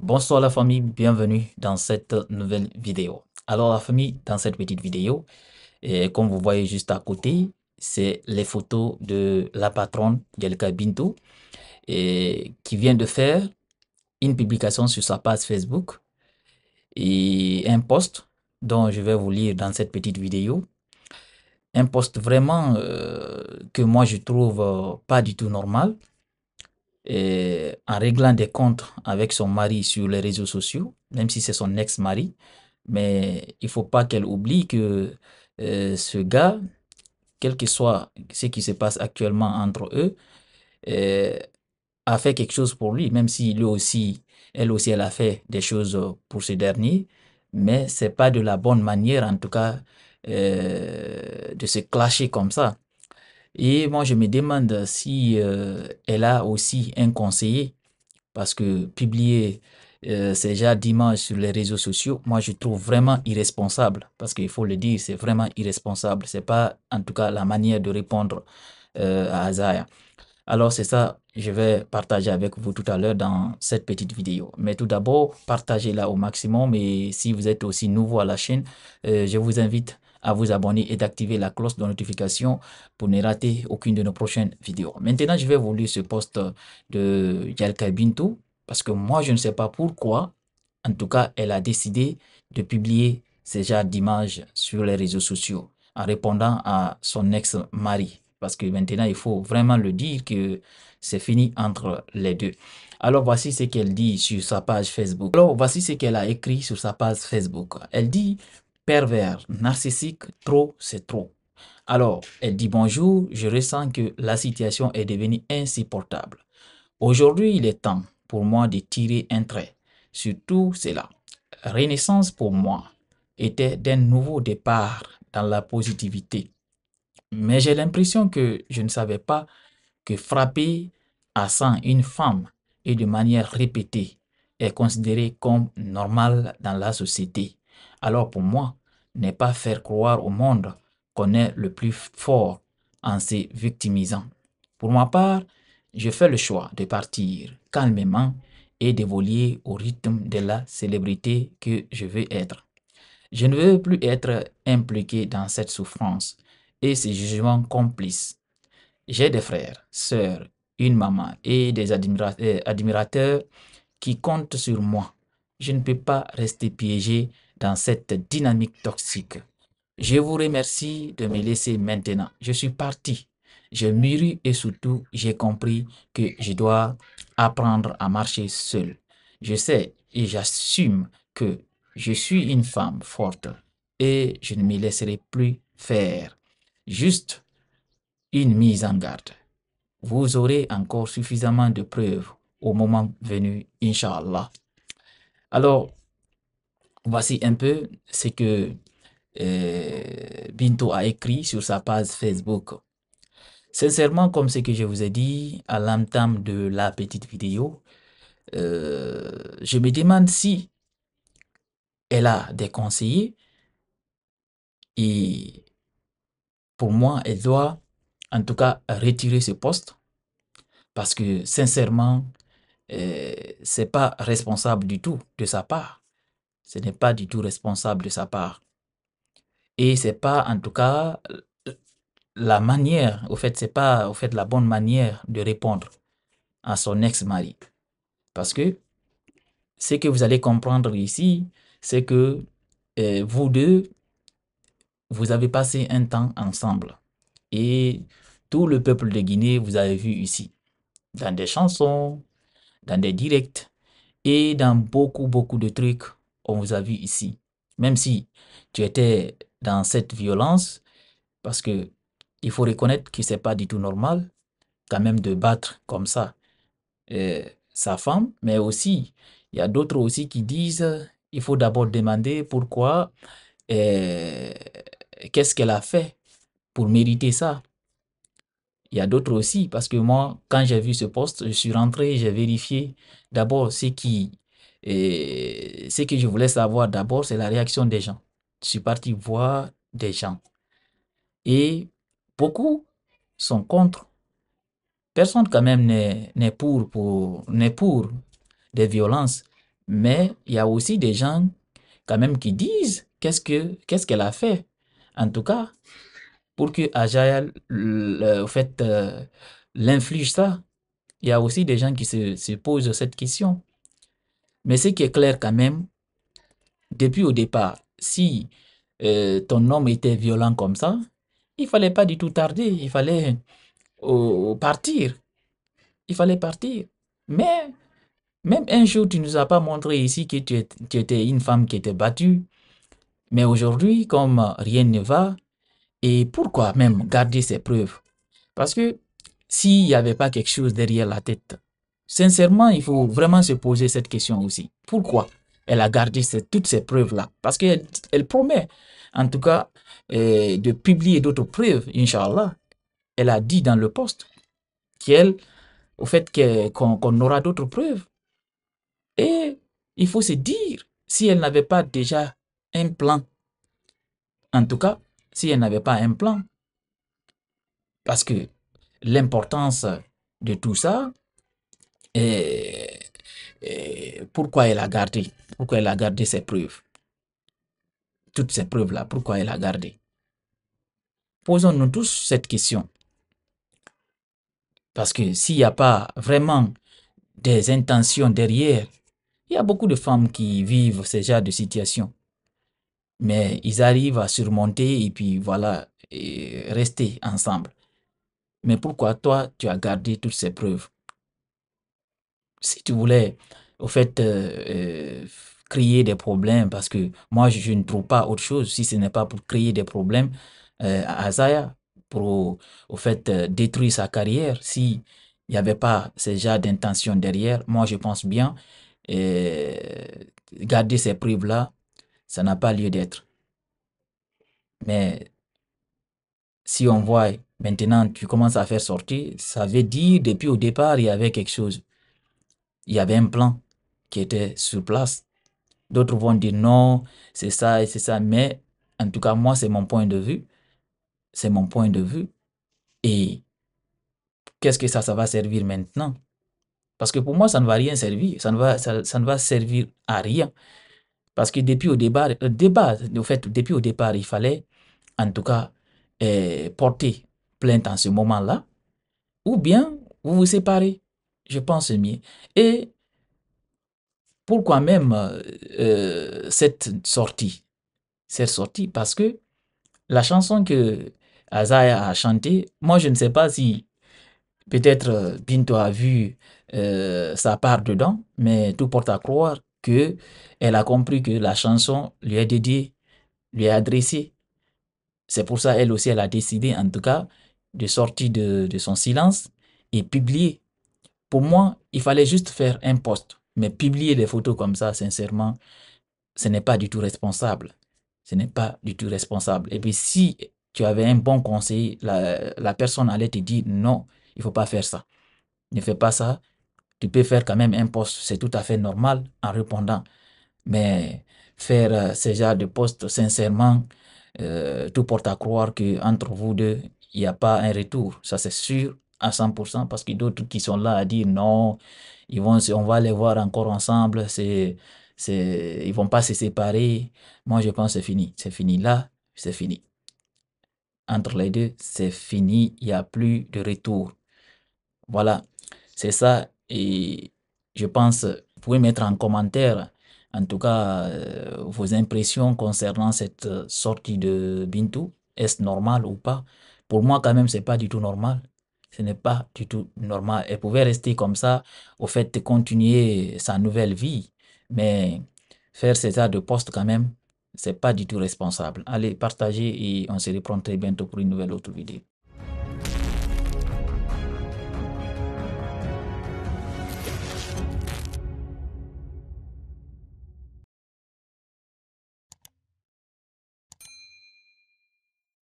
Bonsoir la famille, bienvenue dans cette nouvelle vidéo. Alors la famille, dans cette petite vidéo, et comme vous voyez juste à côté, c'est les photos de la patronne Yelka Bintou et qui vient de faire une publication sur sa page Facebook et un post dont je vais vous lire dans cette petite vidéo. Un post vraiment que moi je trouve pas du tout normal. Et en réglant des comptes avec son mari sur les réseaux sociaux, même si c'est son ex-mari. Mais il faut pas qu'elle oublie que ce gars, quel que soit ce qui se passe actuellement entre eux, euh, a fait quelque chose pour lui, même si lui aussi, elle aussi, elle a fait des choses pour ce dernier. Mais c'est pas de la bonne manière, en tout cas, de se clasher comme ça. Et moi, je me demande si elle a aussi un conseiller parce que publier ces genres d'images sur les réseaux sociaux, moi, je trouve vraiment irresponsable. Parce qu'il faut le dire, c'est vraiment irresponsable. C'est pas, en tout cas, la manière de répondre à Azaya. Alors, c'est ça, je vais partager avec vous tout à l'heure dans cette petite vidéo. Mais tout d'abord, partagez-la au maximum. Et si vous êtes aussi nouveau à la chaîne, je vous invite à vous abonner et d'activer la cloche de notification pour ne rater aucune de nos prochaines vidéos. Maintenant, je vais vous lire ce post de Yalka Bintou parce que moi, je ne sais pas pourquoi. En tout cas, elle a décidé de publier ces genres d'images sur les réseaux sociaux en répondant à son ex-mari. Parce que maintenant, il faut vraiment le dire que c'est fini entre les deux. Alors, voici ce qu'elle dit sur sa page Facebook. Alors, voici ce qu'elle a écrit sur sa page Facebook. Elle dit, pervers, narcissique, trop, c'est trop. Alors, elle dit bonjour, je ressens que la situation est devenue insupportable. Aujourd'hui, il est temps pour moi de tirer un trait sur tout cela. Renaissance pour moi était d'un nouveau départ dans la positivité. Mais j'ai l'impression que je ne savais pas que frapper à sang une femme et de manière répétée est considéré comme normal dans la société. Alors pour moi, n'est pas faire croire au monde qu'on est le plus fort en se victimisant. Pour ma part, je fais le choix de partir calmement et d'évoluer au rythme de la célébrité que je veux être. Je ne veux plus être impliqué dans cette souffrance et ces jugements complices. J'ai des frères, sœurs, une maman et des admirateurs qui comptent sur moi. Je ne peux pas rester piégé dans cette dynamique toxique. Je vous remercie de me laisser maintenant. Je suis parti. J'ai mûri et surtout j'ai compris que je dois apprendre à marcher seul. Je sais et j'assume que je suis une femme forte et je ne me laisserai plus faire. Juste une mise en garde. Vous aurez encore suffisamment de preuves au moment venu, Inch'Allah. Alors, voici un peu ce que Binto a écrit sur sa page Facebook. Sincèrement, comme ce que je vous ai dit à l'entame de la petite vidéo, je me demande si elle a des conseillers et pour moi, elle doit en tout cas retirer ce poste parce que sincèrement, c'est pas responsable du tout de sa part. Ce n'est pas du tout responsable de sa part. Et c'est pas en tout cas la manière, au fait, c'est pas au fait la bonne manière de répondre à son ex-mari. Parce que ce que vous allez comprendre ici, c'est que vous deux, vous avez passé un temps ensemble. Et tout le peuple de Guinée, vous avez vu ici, dans des chansons, dans des directs et dans beaucoup de trucs, on vous a vu ici. Même si tu étais dans cette violence, parce que il faut reconnaître que c'est pas du tout normal quand même de battre comme ça sa femme, mais aussi, il y a d'autres aussi qui disent, il faut d'abord demander pourquoi, euh, qu'est-ce qu'elle a fait pour mériter ça. Il y a d'autres aussi, parce que moi, quand j'ai vu ce poste, je suis rentré, j'ai vérifié d'abord ce que je voulais savoir d'abord, c'est la réaction des gens. Je suis parti voir des gens et beaucoup sont contre. Personne quand même n'est pour des violences. Mais il y a aussi des gens quand même qui disent qu'est-ce qu'elle a fait. En tout cas, pour que Ajaya au fait, l'inflige ça, il y a aussi des gens qui se posent cette question. Mais ce qui est clair quand même, depuis au départ, si ton homme était violent comme ça, il fallait pas du tout tarder, il fallait partir. Il fallait partir. Mais même un jour, tu ne nous as pas montré ici que tu étais une femme qui était battue. Mais aujourd'hui, comme rien ne va, et pourquoi même garder ces preuves? Parce que s'il n'y avait pas quelque chose derrière la tête, sincèrement, il faut vraiment se poser cette question aussi. Pourquoi elle a gardé toutes ces preuves-là? Parce qu'elle elle promet, en tout cas, de publier d'autres preuves, Inch'Allah. Elle a dit dans le poste qu'elle, au fait qu'on aura d'autres preuves. Et il faut se dire, si elle n'avait pas déjà un plan, en tout cas, si elle n'avait pas un plan, parce que l'importance de tout ça, pourquoi elle a gardé ces preuves, toutes ces preuves-là, pourquoi elle a gardé? Posons-nous tous cette question. Parce que s'il n'y a pas vraiment des intentions derrière, il y a beaucoup de femmes qui vivent ce genre de situation. Mais ils arrivent à surmonter et puis voilà, et rester ensemble. Mais pourquoi toi, tu as gardé toutes ces preuves? Si tu voulais, au fait, créer des problèmes, parce que moi, je ne trouve pas autre chose, si ce n'est pas pour créer des problèmes à Azaya, pour, au fait, détruire sa carrière, si il n'y avait pas ce genre d'intention derrière, moi, je pense bien, euh, garder ces preuves-là, ça n'a pas lieu d'être. Mais si on voit maintenant, tu commences à faire sortir, ça veut dire depuis au départ, il y avait quelque chose. Il y avait un plan qui était sur place. D'autres vont dire non, c'est ça et c'est ça. Mais en tout cas, moi, c'est mon point de vue. C'est mon point de vue. Et qu'est-ce que ça va servir maintenant? Parce que pour moi, ça ne va rien servir. Ça ne va servir à rien. Parce que depuis au départ, au fait, depuis au départ, il fallait en tout cas porter plainte en ce moment-là. Ou bien vous vous séparez. Je pense mieux. Et pourquoi même cette sortie? Cette sortie parce que la chanson que Azaya a chantée, moi je ne sais pas si peut-être Binto a vu sa part dedans, mais tout porte à croire que elle a compris que la chanson lui est dédiée, lui est adressée. C'est pour ça elle aussi elle a décidé en tout cas de sortir de son silence et publier. Pour moi, il fallait juste faire un post. Mais publier des photos comme ça, sincèrement, ce n'est pas du tout responsable. Ce n'est pas du tout responsable. Et puis, si tu avais un bon conseil, la personne allait te dire non, il ne faut pas faire ça. Ne fais pas ça. Tu peux faire quand même un post. C'est tout à fait normal en répondant. Mais faire ce genre de post, sincèrement, tout porte à croire qu'entre vous deux, il n'y a pas un retour. Ça, c'est sûr à 100% parce que d'autres qui sont là à dire non, on va les voir encore ensemble, ils vont pas se séparer. Moi, je pense que c'est fini. C'est fini là, c'est fini. Entre les deux, c'est fini. Il n'y a plus de retour. Voilà, c'est ça. Et je pense, vous pouvez mettre en commentaire, en tout cas, vos impressions concernant cette sortie de Bintou. Est-ce normal ou pas? Pour moi, quand même, c'est pas du tout normal. Ce n'est pas du tout normal. Elle pouvait rester comme ça, au fait de continuer sa nouvelle vie. Mais faire ces tas de postes quand même, c'est pas du tout responsable. Allez, partagez et on se reprend très bientôt pour une nouvelle autre vidéo.